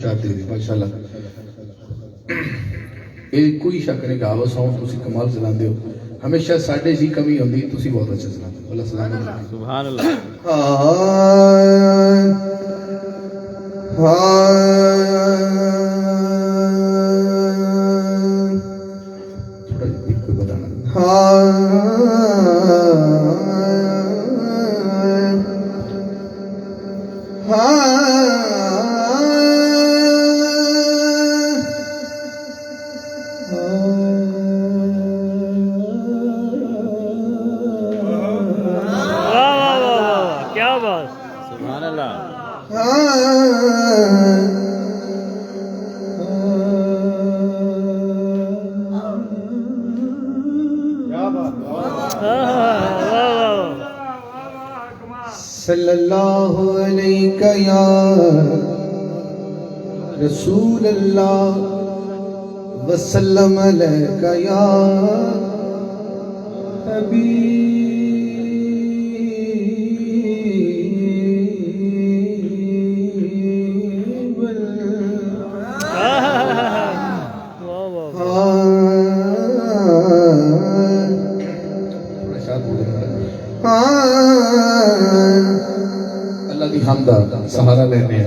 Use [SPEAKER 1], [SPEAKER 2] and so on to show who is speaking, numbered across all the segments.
[SPEAKER 1] چاہتے تھے ماشاءاللہ یہ کوئی شک نہیں کہ آواز ساؤنڈ تسی کمال چلاندے ہو ہمیشہ ساڈے جی کمی ہوندی تسی بہت اچھا چلاندے ہو اللہ سلام علیکم
[SPEAKER 2] سبحان اللہ
[SPEAKER 1] تھوڑا ایک کوئی بتانا
[SPEAKER 2] کیا بات سبحان اللہ
[SPEAKER 1] صلی اللہ علیہ یا رسول اللہ وسلم علیہ یا حبیب اللہ دی حمدہ سہارا لینے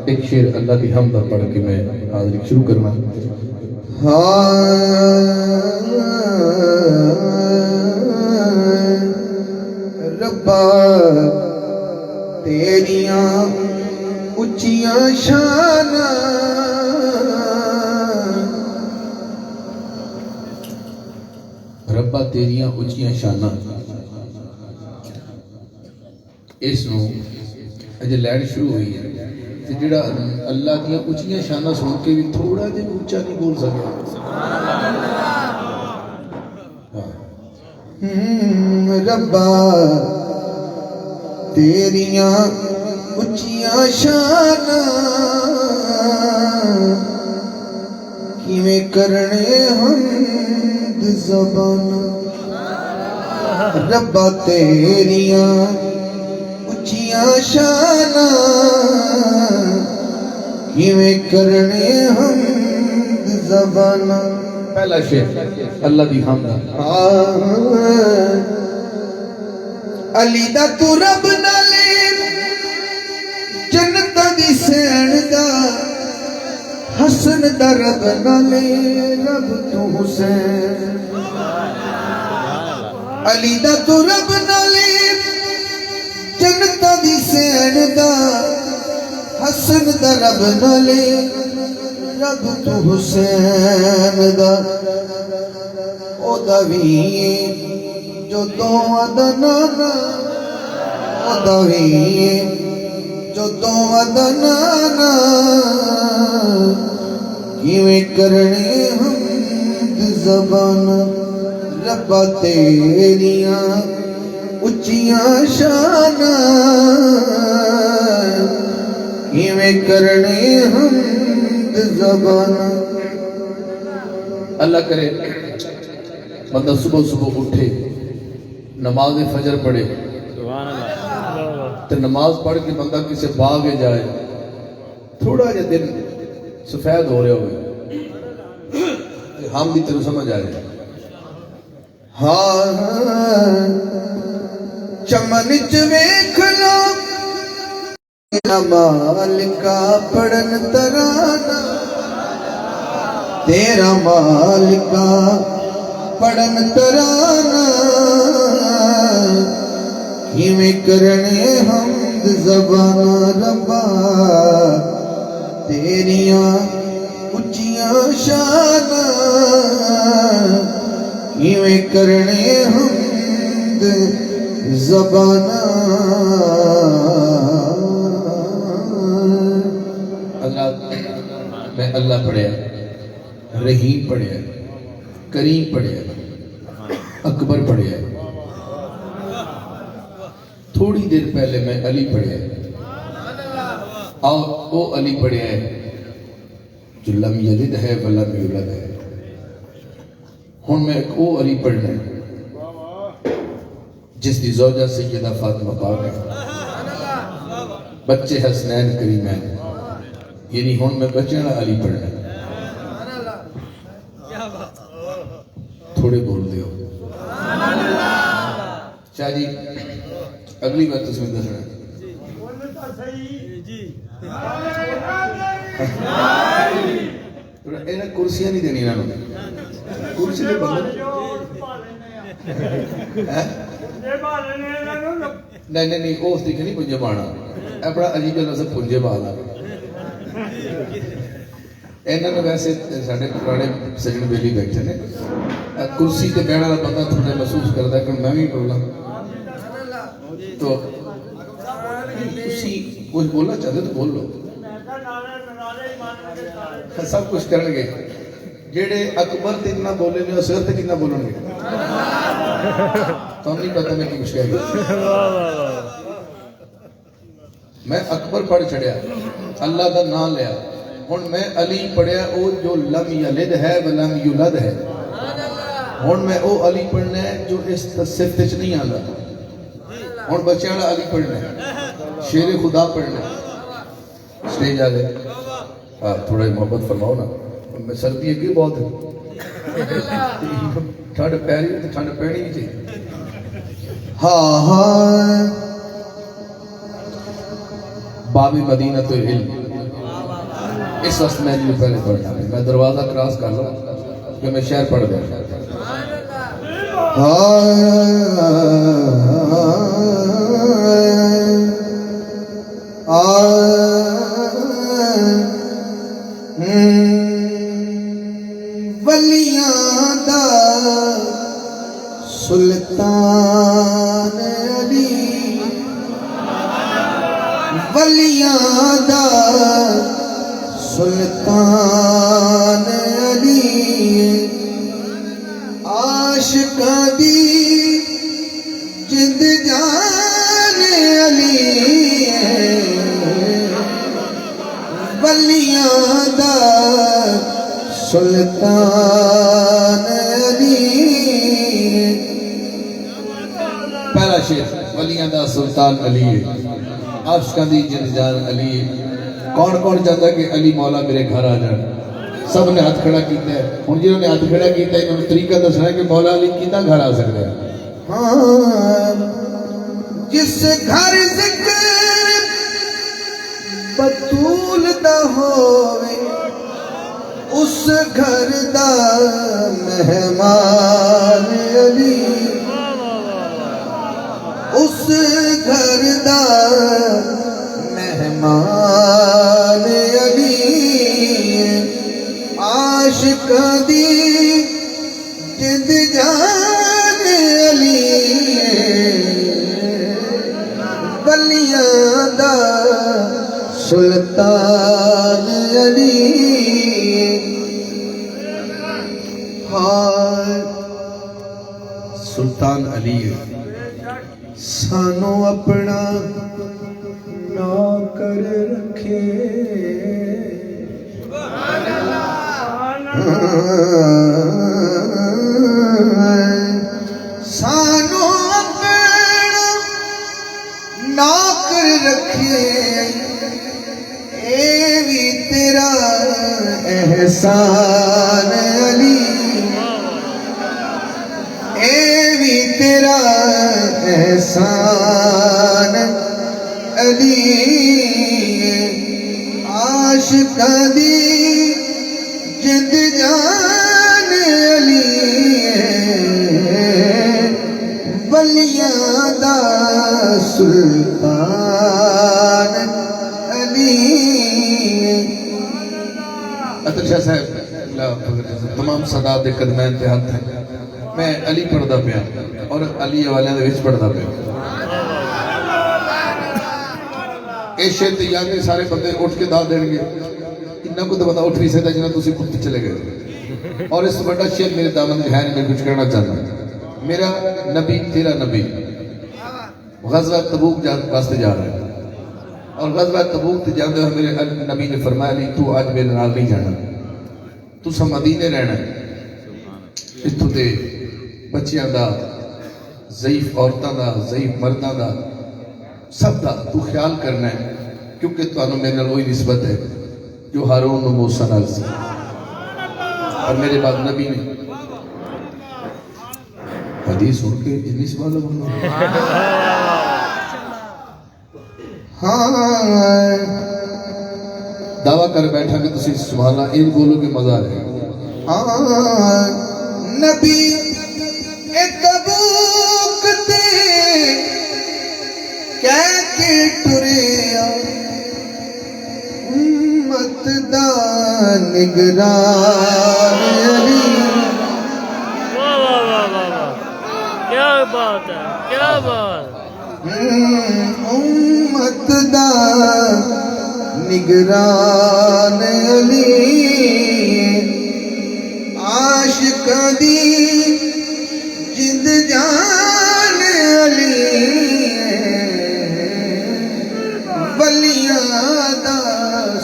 [SPEAKER 1] ایک شیر اللہ دی حمدہ پڑھ کے میں حاضری شروع کرنا ربا تیریاں اچیاں شاناں ربا تیریاں اچیاں شاناں اس نو اجے لائن شروع ہوئی ہے تے جڑا اللہ دیاں اونچیاں شاناں سن کے بھی تھوڑا جہا اونچا نہیں بول سکیا ربا تیریاں اونچیاں شاناں کیویں کرنے حمد زبان ربا تیریاں شاناں کیویں کرنے حمد زباناں پہلا شعر اللہ دی حمد علی دا تو رب نالے جنت دی سین دا حسن دا رب نالے رب تو حسین علی دا تو رب نالے جنت دی سین دا حسن دا رب نالے رب تو حسین دا او دا وی جو دوواں دا نانا او دا وی جو دوواں دا نانا کیویں کرنے حمد زبان ربا تیریاں اچیاں شاناں کیویں کرنے حمد زباناں اللہ کرے بندہ صبح صبح اٹھے نماز فجر پڑھے
[SPEAKER 2] سبحان اللہ
[SPEAKER 1] تو نماز پڑھ کے بندہ کسی باغ جائے تھوڑا جا دن سفید ہو رہے ہوئے ہم بھی تیرے سمجھ آ جائے چمن ویکھ لو مالکا پڑھن ترانہ تیرا مالکا پڑھن ترانہ کیویں کرنے حمد زباناں ربا تیریاں اچیاں شاناں کیویں کرنے حمد زباناں اللہ میں اللہ پڑھیا رحیم پڑھیا کریم پڑھیا اکبر پڑھیا تھوڑی دیر پہلے میں علی پڑھیا اور وہ علی پڑھیا ہے جو لم یلد ہے ولم یولد ہے ہن میں ایک وہ علی پڑھنا ہے جس کی زوجہ سیدہ فاطمہ پاک ہے، بچے حسنین کریمین، یعنی ہوں میں بچے والا علی پڑھنا تھوڑے بول دیو شاہ جی اگلی بات تو سمجھ دسنا انہیں کرسیاں نہیں دینی انہوں کرسی دے بندے نہیں وہ اس دیکھے نہیں پنجے پانا اپنا عجیب لفظ پنجے پانا انہوں نے ویسے سارے پرانے سجن بیلی بیٹھے نے کرسی تے بہن والا بندہ تھوڑا محسوس کرتا ہے کہ میں بھی بولا تو تسی کچھ بولنا چاہتے تو بول لو سب کچھ کرن گے جیڑے اکبر تے اتنا بولے نے اور سر تے کتنا بولن گے تو نہیں پتہ میں کی کچھ کہہ گیا میں اکبر پڑھ چڑھیا اللہ دا نام لیا ہن میں علی پڑھیا او جو لم یلد ہے ولم یولد ہے ہن میں او علی پڑھنا ہے جو اس صفت وچ نہیں آندا ہن بچیاں والا علی پڑھنا ہے شیر خدا پڑھنا ہے سٹیج آ گئے تھوڑا محبت فرماؤ نا میں سردی اگے بہت ہے ٹھنڈ پی رہی تو ٹھنڈ پینی بھی چاہیے ہاں ہاں باب مدینہ تو علم اس وقت میں نے پہلے پڑھنا ہے میں دروازہ کراس کر لوں کہ میں شہر پڑھ دیا
[SPEAKER 3] ولیاں دا سلطان علی ولیاں دا سلطان علی عاشقاں دی جند جان علی ولیاں دا سلطان علی
[SPEAKER 1] پہلا شیر ولیاں دا سلطان علی عاشقاں دی جند جان علی کون کون چاہتا ہے کہ علی مولا میرے گھر آ جائے سب نے ہاتھ کھڑا کیتا ہے ہن جنہوں نے ہاتھ کھڑا کیتا ہے انہوں نے طریقہ دسنا ہے کہ مولا علی کیتا گھر آ سکتا ہے
[SPEAKER 3] ہاں جس گھر ذکر بطول دا ہوئے اس گھر دا مہمان علی اس گھر دا مہمان علی عاشقاں دی جند جان علی ولیاں دا سلطان علی
[SPEAKER 1] سلطان علی
[SPEAKER 3] سانو اپنا نوکر رکھے سانو اپنا نوکر رکھے اے بھی تیرا احسان علی اے بھی تیرا احسان علی عاشقاں دی جند جان علی ولیاں دا سلطان علی
[SPEAKER 1] عطر شاہ صاحب تمام صدات دے قدمین تے ہاتھ ہیں میں علی پڑھدا پیا اور علی حوالے دے وچ پڑھدا پیا اے شیر تے یاد سارے بندے اٹھ کے دا دین گے انہاں کو تو بندہ اٹھ نہیں سکتا جنہاں تسی خود چلے گئے اور اس بڑا شیر میرے دامن میں ہے نہیں میں کچھ کہنا چاہتا ہوں میرا نبی تیرا نبی غزوہ تبوک واسطے جا رہا ہے اور غزوہ تبوک تے جاندے ہوئے میرے نبی نے فرمایا علی تو آج میرے نال نہیں جانا تو سا مدینے رہنا ہے اتھو تے بچیاں دا ضعیف عورتاں دا ضعیف مرداں دا سب دا تو خیال کرنا ہے کیونکہ تو انہوں میرے نال وہی نسبت ہے جو ہارون و موسیٰ نال سی اور میرے بعد نبی نے حدیث سن کے جنی سوال بنو
[SPEAKER 3] ہاں
[SPEAKER 1] دعویٰ کر بیٹھا کہ تسی سبحان اللہ ان بولو کے مزہ رہے
[SPEAKER 3] ہاں نبی تبوک تے کہہ کے ٹریا امت دا نگران علی
[SPEAKER 2] واہ واہ واہ واہ واہ کیا بات ہے کیا بات
[SPEAKER 3] امت دا نگران علی عاشقاں دی جند جان علی ولیاں دا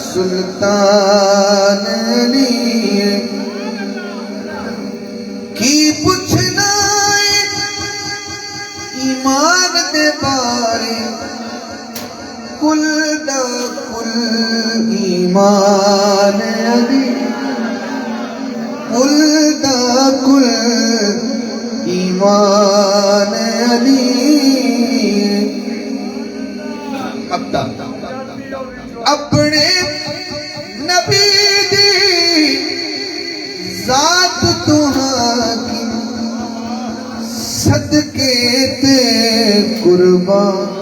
[SPEAKER 3] سلطان علی کی پوچھنا ہے ایمان دے بارے کل دا کل ایمان علی کل دا کل ایمان علی اپنے نبی دی ذات تہاں کی صدقے تے قربان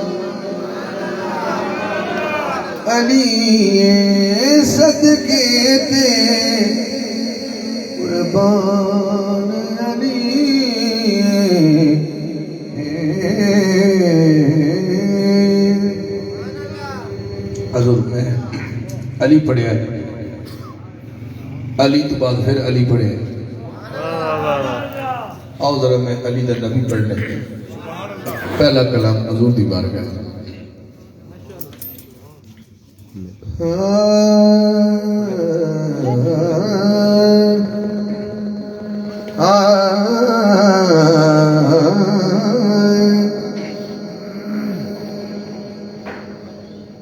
[SPEAKER 3] علی صدقے تے قربان علی
[SPEAKER 1] حضور میں علی پڑھے ہیں علی تو بعد پھر علی پڑھے ہیں آؤ ذرا میں علی دا نبی پڑھنے پہلا کلام حضور دی بارگاہ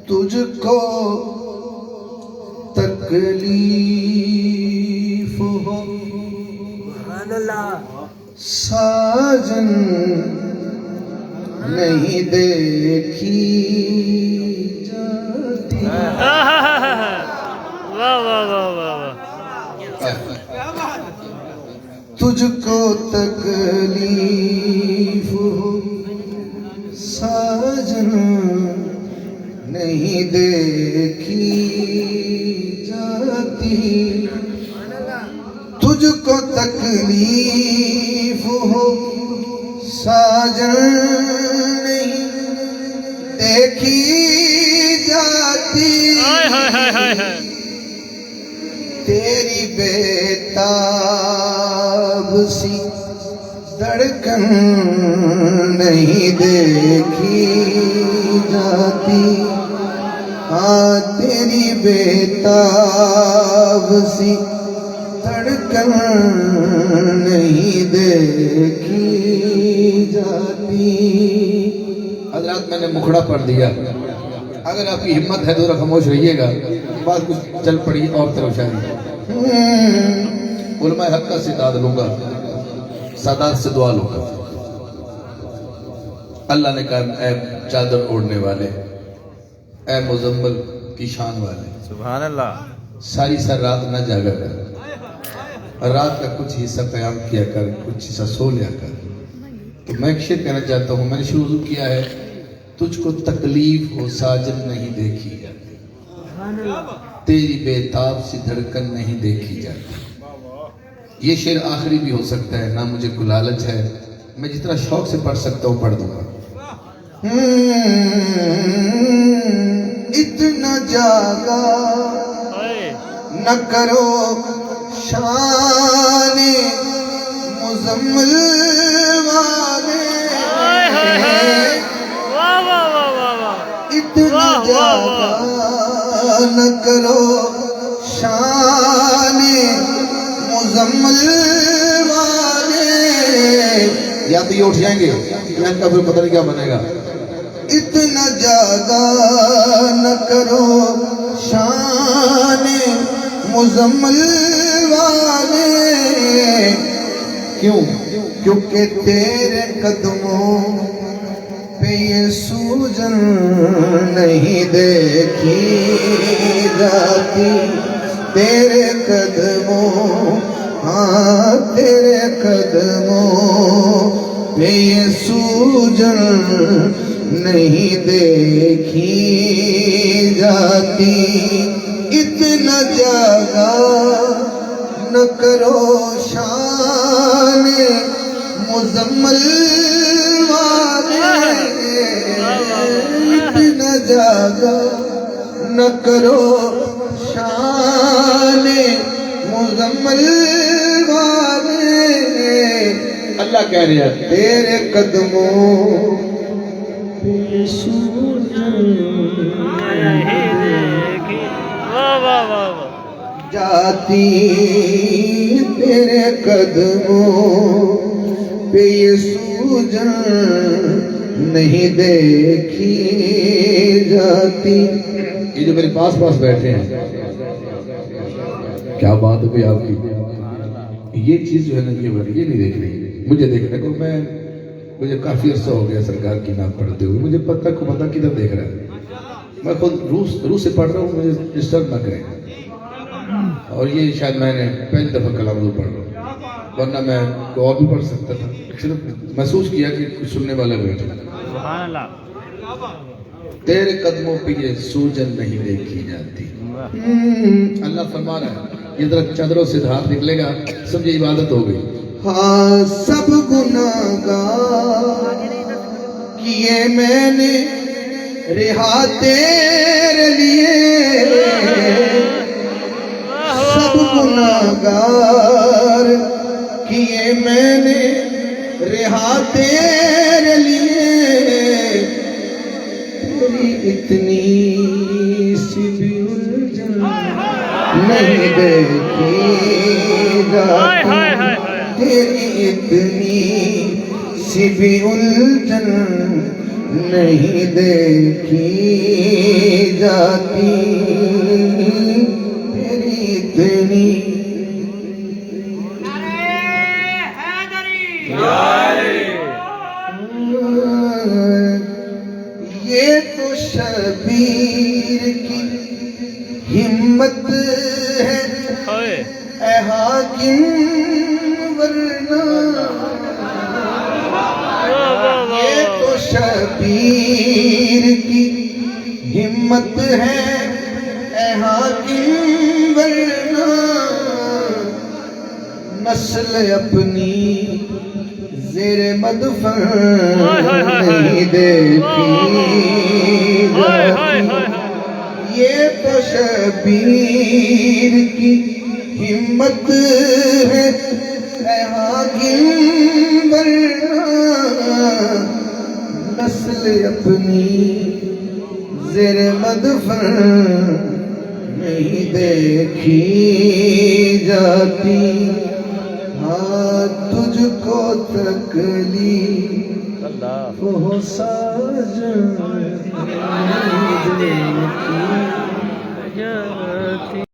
[SPEAKER 3] تجھ کو تکلیف ہو ساجن نہیں دیکھی جاتی
[SPEAKER 2] واہ واہ واہ واہ واہ
[SPEAKER 3] تجھ کو تکلیف ہو ساجن نہیں دیکھی جاتی تجھ کو تکلیف ہو ساجن نہیں دیکھی جاتی تیری بیتاب سی دھڑکن نہیں دیکھی جاتی ہاں تیری بیتاب سی دھڑکن نہیں دیکھی جاتی
[SPEAKER 1] حضرات میں نے مکھڑا پڑھ دیا اگر آپ کی ہمت ہے تو ذرا خاموش رہیے گا بعد کچھ چل پڑی اور طرف شاعری علماء حق کا سداد لوں گا سادات سے دعا لوں گا اللہ نے کہا اے چادر اوڑھنے والے اے مزمل کی شان والے
[SPEAKER 2] سبحان اللہ
[SPEAKER 1] ساری سر رات نہ جاگا کر رات کا کچھ حصہ قیام کیا کر کچھ حصہ سو لیا کر تو میں ایک شعر کہنا چاہتا ہوں میں نے شروع کیا ہے تجھ کو تکلیف ہو ساجن نہیں دیکھی جاتی تیری بیتاب سی دھڑکن نہیں دیکھی جاتی یہ شعر آخری بھی ہو سکتا ہے نہ مجھے کوئی لالچ ہے میں جتنا شوق سے پڑھ سکتا ہوں پڑھ دوں گا
[SPEAKER 3] اتنا جاگا نہ کرو شان مزمل والے اتنا جاگا نہ کرو شان مزمل والے
[SPEAKER 1] یا تو یہ اٹھ جائیں گے یا ان کا پھر پتہ نہیں کیا بنے گا
[SPEAKER 3] اتنا جاگا نہ کرو شان مزمل والے کیوں کیونکہ تیرے قدموں پہ یہ سوجن نہیں دیکھی جاتی تیرے قدموں ہاں تیرے قدموں پہ یہ سوجن نہیں دیکھی جاتی اتنا جگہ نہ کرو شان مزمل والے اتنا جگہ نہ کرو شان مزمل والے
[SPEAKER 1] اللہ کہہ رہے ہیں
[SPEAKER 3] تیرے قدموں پہ سوجن
[SPEAKER 2] واہ واہ واہ واہ
[SPEAKER 3] جاتی تیرے قدموں پہ یہ سوجن نہیں دیکھی جاتی
[SPEAKER 1] یہ جو میرے پاس پاس بیٹھے ہیں کیا بات ہے بھئی آپ کی یہ چیز جو ہے نا یہ نہیں دیکھ رہی مجھے دیکھنے کو مجھے کافی عرصہ ہو گیا سرکار کی نام پڑھتے ہوئے مجھے پتہ کدھر دیکھ رہا ہے میں خود روس سے پڑھ رہا ہوں مجھے ڈسٹرب نہ کریں اور یہ شاید میں نے پہلی دفعہ کلام حضور پڑھ رہا ہوں ورنہ میں کوئی اور بھی پڑھ سکتا تھا صرف محسوس کیا کہ کچھ سننے والا بیٹھا
[SPEAKER 2] سبحان اللہ
[SPEAKER 1] تیرے قدموں پہ یہ سوجن نہیں دیکھی جاتی اللہ فرما رہا ہے یہ ذرا چادروں سے ہاتھ نکلے گا سمجھے عبادت ہو گئی
[SPEAKER 3] ہاں سب گناہگار کیے میں نے رہا تیرے لیے سب گناہگار کیے میں نے رہا تیرے لیے تیری اتنی سی بھی الجھن نہیں دیکھی جاتی تیری اتنی سی بھی الجھن نہیں دیکھی جاتی تیری اتنی یہ تو شبیر کی ہمت ہے اے حاکم ورنہ یہ تو شبیر کی ہمت ہے اے حاکم ورنہ نسل اپنی زیر مدفن نہیں دیکھی جاتی یہ تو شبیر کی ہمت ہے اے حاکم ورنہ نسل اپنی زیر مدفن نہیں دیکھی جاتی ہاں تجھ کو تکلیف ہو ساجن نہیں دیکھی
[SPEAKER 2] جاتی